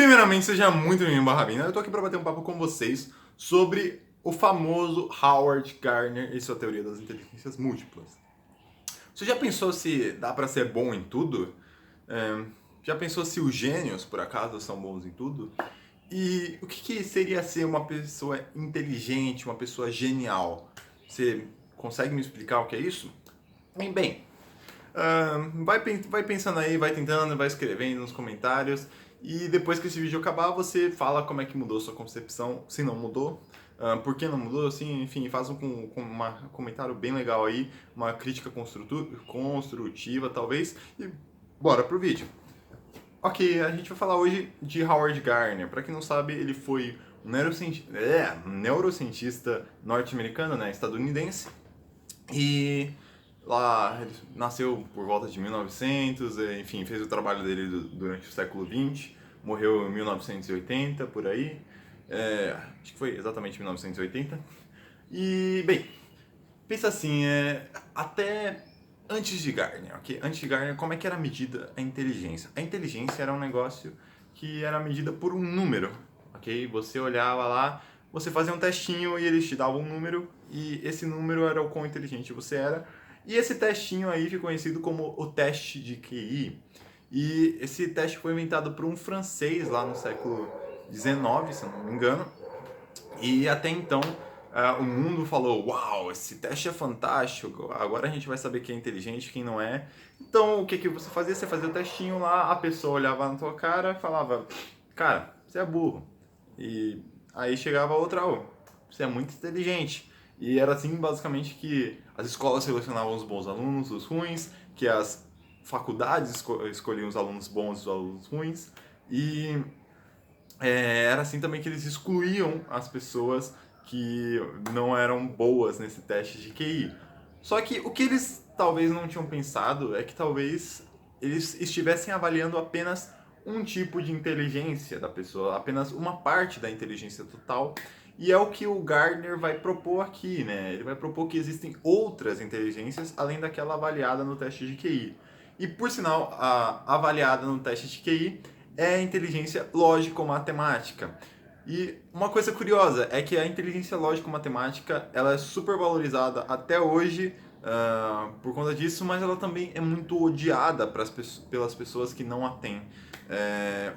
Primeiramente, seja muito bem-vindo, Barrabina. Eu tô aqui para bater um papo com vocês sobre o famoso Howard Gardner e sua teoria das inteligências múltiplas. Você já pensou se dá para ser bom em tudo? É, Já pensou se os gênios, por acaso, são bons em tudo? E o que seria ser uma pessoa inteligente, uma pessoa genial? Você consegue me explicar o que é isso? Bem, vai pensando aí, vai tentando, vai escrevendo nos comentários. E depois que esse vídeo acabar, você fala como é que mudou sua concepção, se não mudou, por que não mudou, assim, enfim, faz um comentário bem legal aí, uma crítica construtiva, talvez, e bora pro vídeo. Ok, a gente vai falar hoje de Howard Gardner. Para quem não sabe, ele foi um neurocientista norte-americano, né, estadunidense, e lá ele nasceu por volta de 1900, enfim, fez o trabalho dele durante o século XX, morreu em 1980, por aí, acho que foi exatamente 1980. E, bem, pensa assim, até antes de Gardner, ok? Antes de Gardner, como é que era medida a inteligência? A inteligência era um negócio que era medida por um número, ok? Você olhava lá, você fazia um testinho e eles te davam um número, e esse número era o quão inteligente você era. E esse testinho aí ficou conhecido como o teste de QI. E esse teste foi inventado por um francês lá no século XIX, se eu não me engano. E até então, o mundo falou: Uau, esse teste é fantástico, agora a gente vai saber quem é inteligente, quem não é. Então, o que você fazia? Você fazia o testinho lá, a pessoa olhava na tua cara e falava: Cara, você é burro. E aí chegava outra: oh, você é muito inteligente. E era assim, basicamente, que as escolas selecionavam os bons alunos, os ruins, que as faculdades escolhiam os alunos bons e os alunos ruins. E era assim também que eles excluíam as pessoas que não eram boas nesse teste de QI. Só que o que eles talvez não tinham pensado é que talvez eles estivessem avaliando apenas um tipo de inteligência da pessoa, apenas uma parte da inteligência total. E é o que o Gardner vai propor aqui, né? Ele vai propor que existem outras inteligências além daquela avaliada no teste de QI. E por sinal, a avaliada no teste de QI é a inteligência lógico-matemática. E uma coisa curiosa é que a inteligência lógico-matemática ela é super valorizada até hoje por conta disso, mas ela também é muito odiada pelas pessoas que não a têm.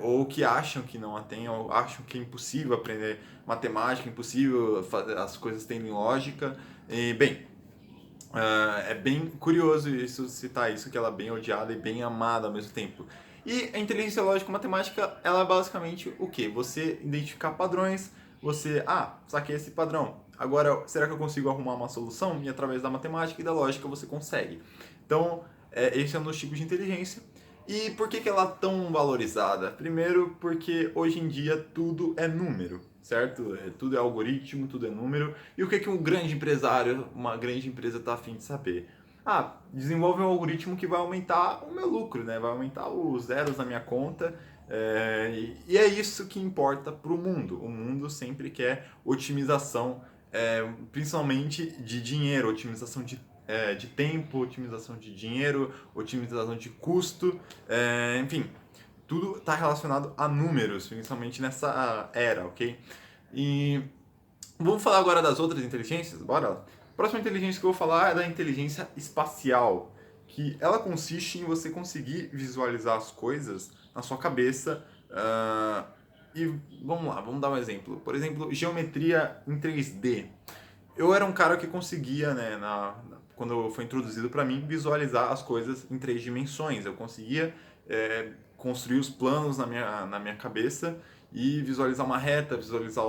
Ou que acham que não a têm, ou acham que é impossível aprender matemática, impossível fazer as coisas terem lógica. E, bem, é bem curioso isso, citar isso, que ela é bem odiada e bem amada ao mesmo tempo. E a inteligência lógico-matemática, ela é basicamente o quê? Você identificar padrões, saquei esse padrão. Agora, será que eu consigo arrumar uma solução? E através da matemática e da lógica você consegue. Então, esse é um dos tipos de inteligência. E por que ela é tão valorizada? Primeiro, porque hoje em dia tudo é número, certo? Tudo é algoritmo, tudo é número. E o que um grande empresário, uma grande empresa está afim de saber? Desenvolve um algoritmo que vai aumentar o meu lucro, né? Vai aumentar os zeros na minha conta. E é isso que importa para o mundo. O mundo sempre quer otimização, principalmente de dinheiro, otimização de tempo, otimização de dinheiro, otimização de custo, enfim, tudo está relacionado a números, principalmente nessa era, ok? E vamos falar agora das outras inteligências? Bora? A próxima inteligência que eu vou falar é da inteligência espacial, que ela consiste em você conseguir visualizar as coisas na sua cabeça. E vamos lá, vamos dar um exemplo. Por exemplo, geometria em 3D. Eu era um cara que conseguia, né, quando foi introduzido para mim, visualizar as coisas em 3 dimensões. Eu conseguia construir os planos na minha cabeça e visualizar uma reta, visualizar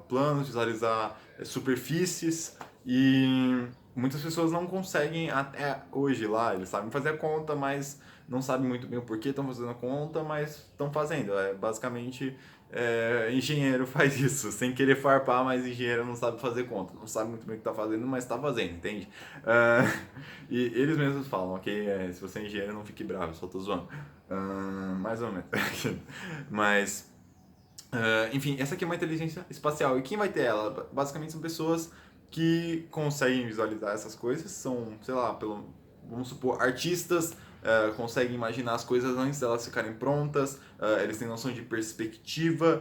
planos, visualizar superfícies. E muitas pessoas não conseguem até hoje lá. Eles sabem fazer a conta, mas não sabem muito bem o porquê estão fazendo a conta, mas estão fazendo. Basicamente, engenheiro faz isso, sem querer farpar, mas engenheiro não sabe fazer conta. Não sabe muito bem o que está fazendo, mas está fazendo, entende? E eles mesmos falam, ok? Se você é engenheiro, não fique bravo, só tô zoando. Mais ou menos. Mas, enfim, essa aqui é uma inteligência espacial. E quem vai ter ela? Basicamente são pessoas que conseguem visualizar essas coisas. São, sei lá, vamos supor, artistas conseguem imaginar as coisas antes delas ficarem prontas, eles têm noção de perspectiva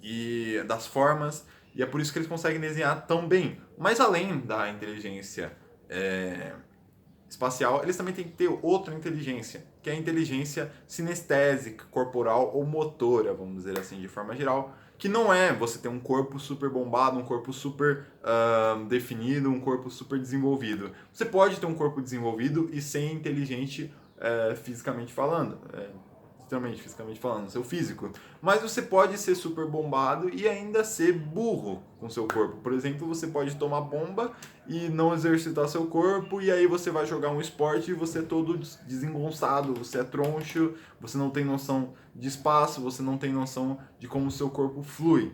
e das formas, e é por isso que eles conseguem desenhar tão bem. Mas além da inteligência espacial, eles também têm que ter outra inteligência, que é a inteligência sinestésica, corporal ou motora, vamos dizer assim, de forma geral, que não é você ter um corpo super bombado, um corpo super definido, um corpo super desenvolvido. Você pode ter um corpo desenvolvido e ser inteligente fisicamente falando, extremamente fisicamente falando, seu físico. Mas você pode ser super bombado e ainda ser burro com seu corpo. Por exemplo, você pode tomar bomba e não exercitar seu corpo, e aí você vai jogar um esporte e você é todo desengonçado, você é troncho, você não tem noção de espaço, você não tem noção de como o seu corpo flui.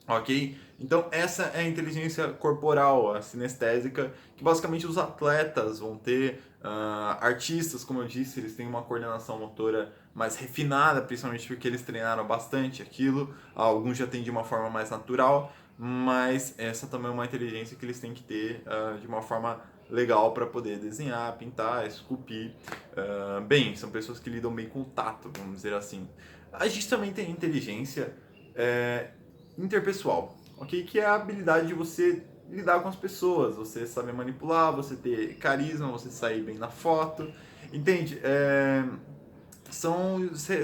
Ok? Então essa é a inteligência corporal, a sinestésica, que basicamente os atletas vão ter, artistas, como eu disse, eles têm uma coordenação motora mais refinada, principalmente porque eles treinaram bastante aquilo, alguns já têm de uma forma mais natural, mas essa também é uma inteligência que eles têm que ter de uma forma legal para poder desenhar, pintar, esculpir. Bem, são pessoas que lidam bem com o tato, vamos dizer assim. A gente também tem inteligência interpessoal, ok? Que é a habilidade de você lidar com as pessoas, você saber manipular, você ter carisma, você sair bem na foto, entende?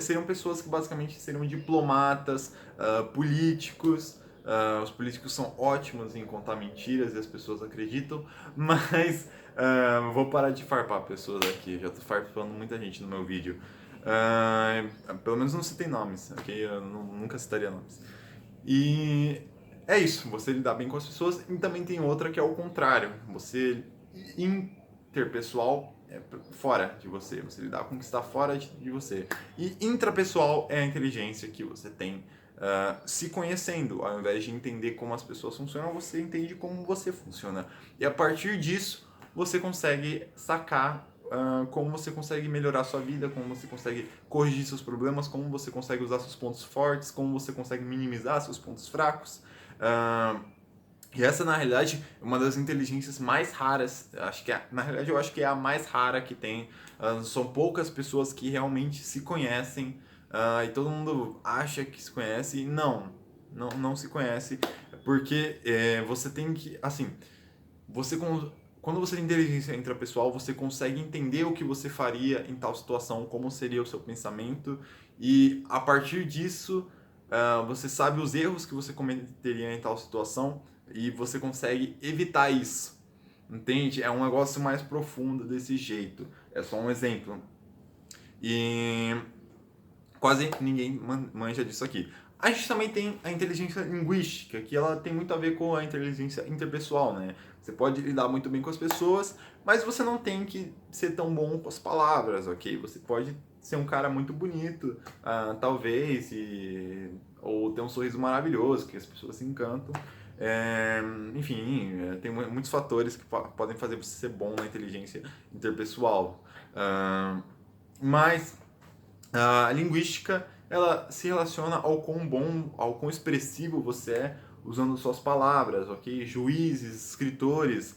Seriam pessoas que basicamente seriam diplomatas, políticos. Os políticos são ótimos em contar mentiras e as pessoas acreditam, mas vou parar de farpar pessoas aqui, já tô farpando muita gente no meu vídeo. Pelo menos não citei nomes, ok? Eu nunca citaria nomes. E é isso, você lidar bem com as pessoas. E também tem outra que é o contrário, você interpessoal é fora de você, você lidar com o que está fora de você. E intrapessoal é a inteligência que você tem se conhecendo. Ao invés de entender como as pessoas funcionam, você entende como você funciona. E a partir disso, você consegue sacar como você consegue melhorar sua vida, como você consegue corrigir seus problemas, como você consegue usar seus pontos fortes, como você consegue minimizar seus pontos fracos. E essa, na realidade, é uma das inteligências mais raras. Na realidade, eu acho que é a mais rara que tem. São poucas pessoas que realmente se conhecem e todo mundo acha que se conhece e não se conhece, porque você tem que, assim, quando você tem inteligência intrapessoal, você consegue entender o que você faria em tal situação, como seria o seu pensamento, e a partir disso, você sabe os erros que você cometeria em tal situação e você consegue evitar isso. Entende? É um negócio mais profundo desse jeito. É só um exemplo. E quase ninguém manja disso aqui. A gente também tem a inteligência linguística, que ela tem muito a ver com a inteligência interpessoal, né? Você pode lidar muito bem com as pessoas, mas você não tem que ser tão bom com as palavras, ok? Você pode ser um cara muito bonito, talvez, ou ter um sorriso maravilhoso, que as pessoas se encantam. Enfim, tem muitos fatores que podem fazer você ser bom na inteligência interpessoal. Mas a linguística, ela se relaciona ao quão bom, ao quão expressivo você é usando suas palavras, ok? Juízes, escritores,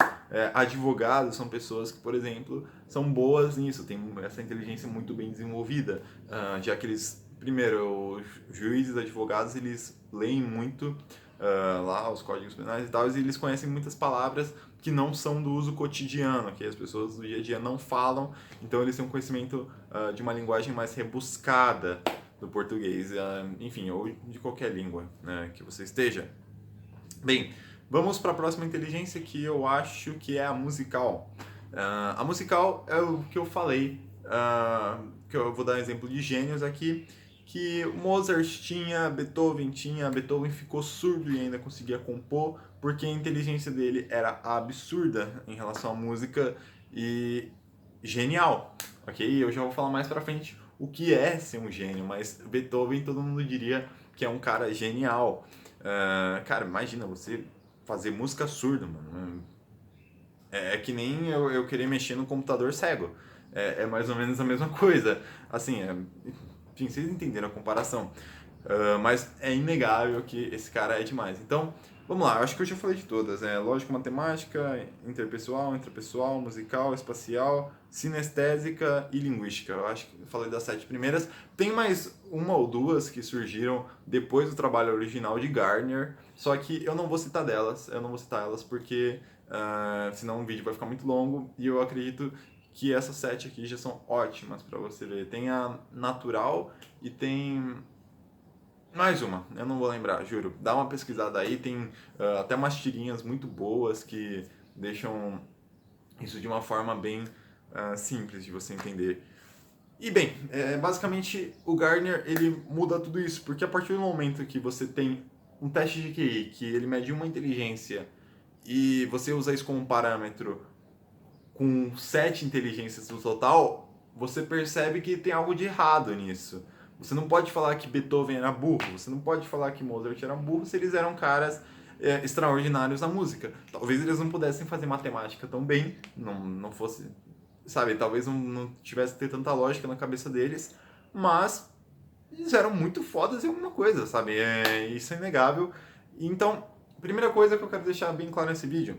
advogados são pessoas que, por exemplo, são boas nisso, têm essa inteligência muito bem desenvolvida, já que eles, primeiro, os juízes, advogados, eles leem muito lá os códigos penais e tal, e eles conhecem muitas palavras que não são do uso cotidiano, que as pessoas do dia a dia não falam, então eles têm um conhecimento de uma linguagem mais rebuscada do português, enfim, ou de qualquer língua, né, que você esteja. Bem, vamos para a próxima inteligência, que eu acho que é a musical. A musical é o que eu falei, que eu vou dar um exemplo de gênios aqui, que Mozart tinha, Beethoven ficou surdo e ainda conseguia compor, porque a inteligência dele era absurda em relação à música e genial, ok? Eu já vou falar mais pra frente o que é ser um gênio, mas Beethoven todo mundo diria que é um cara genial. Cara, imagina você fazer música surda, mano. É que nem eu querer mexer no computador cego. É mais ou menos a mesma coisa. Assim, enfim, vocês entenderam a comparação. Mas é inegável que esse cara é demais. Então, vamos lá, eu acho que eu já falei de todas, né? Lógica, matemática, interpessoal, intrapessoal, musical, espacial, sinestésica e linguística. Eu acho que eu falei das 7 primeiras. Tem mais uma ou duas que surgiram depois do trabalho original de Gardner, só que eu não vou citar delas, eu não vou citar elas porque senão o vídeo vai ficar muito longo e eu acredito que essas 7 aqui já são ótimas para você ver. Tem a natural e tem mais uma, eu não vou lembrar, juro. Dá uma pesquisada aí, tem até umas tirinhas muito boas que deixam isso de uma forma bem simples de você entender. E bem, basicamente o Gardner ele muda tudo isso, porque a partir do momento que você tem um teste de QI, que ele mede uma inteligência, e você usa isso como um parâmetro com 7 inteligências no total, você percebe que tem algo de errado nisso. Você não pode falar que Beethoven era burro, você não pode falar que Mozart era burro se eles eram caras extraordinários na música. Talvez eles não pudessem fazer matemática tão bem, não fosse, sabe, talvez não tivesse que ter tanta lógica na cabeça deles, mas eles eram muito fodas em alguma coisa, sabe? Isso é inegável. Então, primeira coisa que eu quero deixar bem claro nesse vídeo,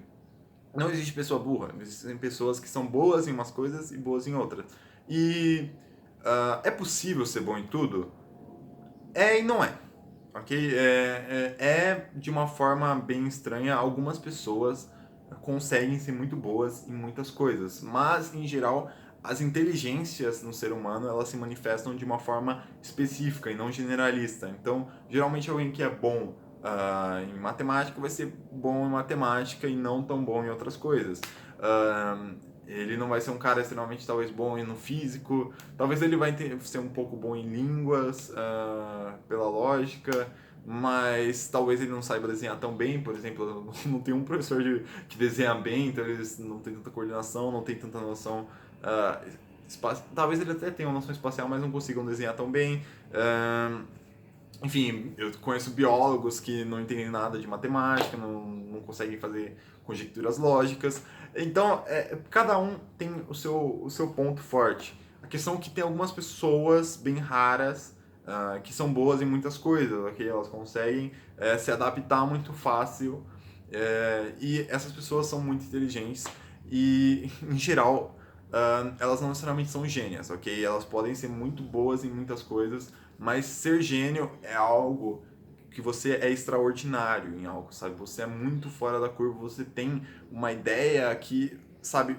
não existe pessoa burra, existem pessoas que são boas em umas coisas e boas em outras. E é possível ser bom em tudo? É e não é, ok? É de uma forma bem estranha. Algumas pessoas conseguem ser muito boas em muitas coisas, mas em geral as inteligências no ser humano elas se manifestam de uma forma específica e não generalista. Então, geralmente alguém que é bom em matemática vai ser bom em matemática e não tão bom em outras coisas. Ele não vai ser um cara extremamente talvez bom no físico, talvez ele vai ser um pouco bom em línguas, pela lógica, mas talvez ele não saiba desenhar tão bem. Por exemplo, não tem um professor que desenha bem, então eles não tem tanta coordenação, não tem tanta noção talvez ele até tenha uma noção espacial, mas não consigam desenhar tão bem. Enfim, eu conheço biólogos que não entendem nada de matemática, não conseguem fazer conjecturas lógicas. Então, cada um tem o seu ponto forte. A questão é que tem algumas pessoas bem raras que são boas em muitas coisas, ok? Elas conseguem se adaptar muito fácil e essas pessoas são muito inteligentes e, em geral, elas não necessariamente são gênias, ok? Elas podem ser muito boas em muitas coisas, mas ser gênio é algo que você é extraordinário em algo, sabe? Você é muito fora da curva, você tem uma ideia que, sabe?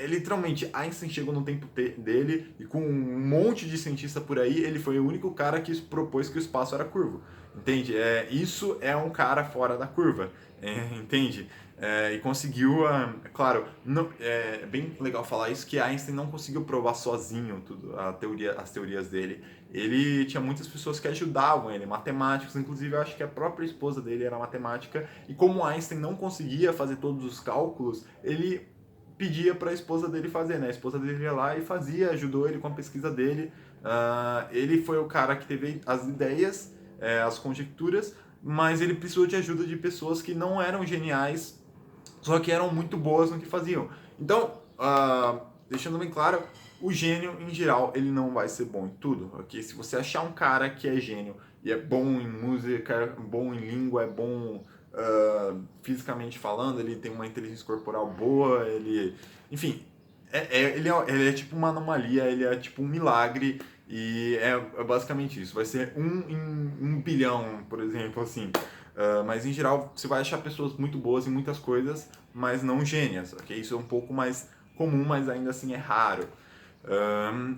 Literalmente, Einstein chegou no tempo dele e com um monte de cientista por aí, ele foi o único cara que propôs que o espaço era curvo, entende? Isso é um cara fora da curva, entende? E conseguiu, claro, não, é bem legal falar isso, que Einstein não conseguiu provar sozinho tudo, as teorias dele. Ele tinha muitas pessoas que ajudavam ele, matemáticos, inclusive eu acho que a própria esposa dele era matemática, e como Einstein não conseguia fazer todos os cálculos, ele pedia para a esposa dele fazer, né? A esposa dele ia lá e fazia, ajudou ele com a pesquisa dele. Ele foi o cara que teve as ideias, as conjecturas, mas ele precisou de ajuda de pessoas que não eram geniais, só que eram muito boas no que faziam. Então, deixando bem claro, o gênio, em geral, ele não vai ser bom em tudo, ok? Se você achar um cara que é gênio e é bom em música, é bom em língua, é bom fisicamente falando, ele tem uma inteligência corporal boa, ele... Enfim, ele é tipo uma anomalia, ele é tipo um milagre e é basicamente isso. Vai ser um em 1 bilhão, por exemplo, assim. Mas em geral você vai achar pessoas muito boas em muitas coisas, mas não gênias, ok? Isso é um pouco mais comum, mas ainda assim é raro.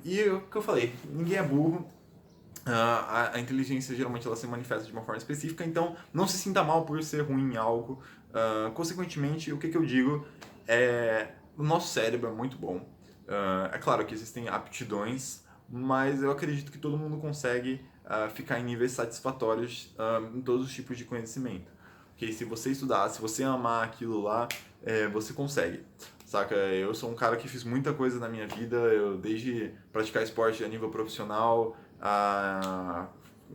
E o que eu falei, ninguém é burro. A inteligência geralmente ela se manifesta de uma forma específica, então não se sinta mal por ser ruim em algo. Consequentemente, o que eu digo é o nosso cérebro é muito bom. É claro que existem aptidões, mas eu acredito que todo mundo consegue ficar em níveis satisfatórios em todos os tipos de conhecimento. Okay? Se você estudar, se você amar aquilo lá, você consegue. Saca? Eu sou um cara que fiz muita coisa na minha vida, eu desde praticar esporte a nível profissional,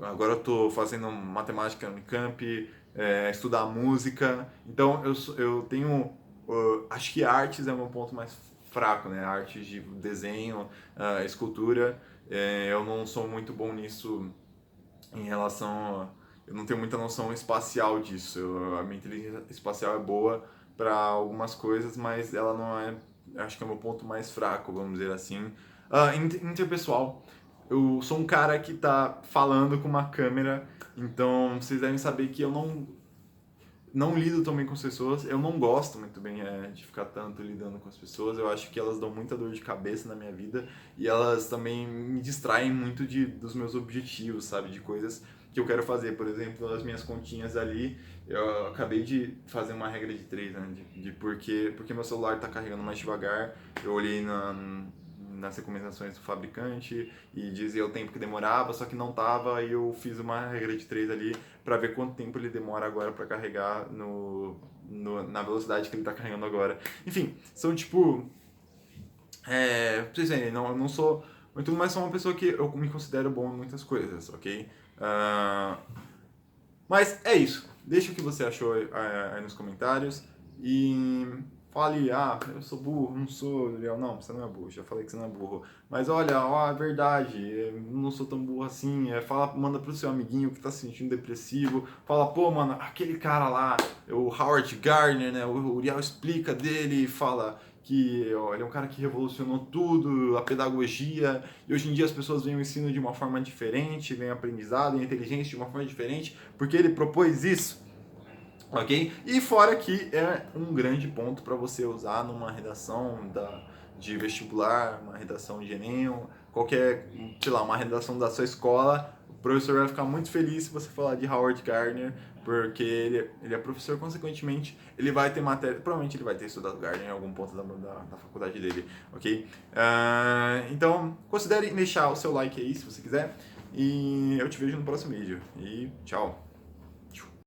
agora eu tô fazendo matemática no Unicamp, estudar música. Então eu tenho, acho que artes é o meu ponto mais fraco, né? Artes de desenho, escultura. Eu não sou muito bom nisso em relação eu não tenho muita noção espacial disso. A minha inteligência espacial é boa para algumas coisas, mas ela não é, acho que é o meu ponto mais fraco, vamos dizer assim. Interpessoal, eu sou um cara que tá falando com uma câmera, então vocês devem saber que eu não lido tão bem com as pessoas. Eu não gosto muito bem de ficar tanto lidando com as pessoas. Eu acho que elas dão muita dor de cabeça na minha vida e elas também me distraem muito dos meus objetivos, sabe? De coisas que eu quero fazer. Por exemplo, as minhas continhas ali, eu acabei de fazer uma regra de três, né? De porque meu celular está carregando mais devagar. Eu olhei nas recomendações do fabricante e dizia o tempo que demorava, só que não tava, e eu fiz uma regra de três ali para ver quanto tempo ele demora agora para carregar na velocidade que ele está carregando agora. Enfim, são tipo. Pra vocês verem, eu não sou muito, mas sou uma pessoa que eu me considero bom em muitas coisas, ok? Mas é isso. Deixa o que você achou aí nos comentários e fale, eu sou burro, não sou, Léo. Não, você não é burro, já falei que você não é burro. Mas olha, ó, é verdade, eu não sou tão burro assim. Fala, manda pro seu amiguinho que tá se sentindo depressivo. Fala, pô, mano, aquele cara lá, o Howard Gardner, né? O Uriel explica dele e fala que ó, ele é um cara que revolucionou tudo, a pedagogia, e hoje em dia as pessoas veem o ensino de uma forma diferente, veem o aprendizado e a inteligência de uma forma diferente, porque ele propôs isso, ok? E fora que é um grande ponto para você usar numa redação de vestibular, uma redação de Enem, qualquer, sei lá, uma redação da sua escola, o professor vai ficar muito feliz se você falar de Howard Gardner, porque ele é professor, consequentemente, ele vai ter matéria, provavelmente ele vai ter estudado Gardner em algum ponto da faculdade dele, ok? Então, considere deixar o seu like aí, se você quiser, e eu te vejo no próximo vídeo, e tchau!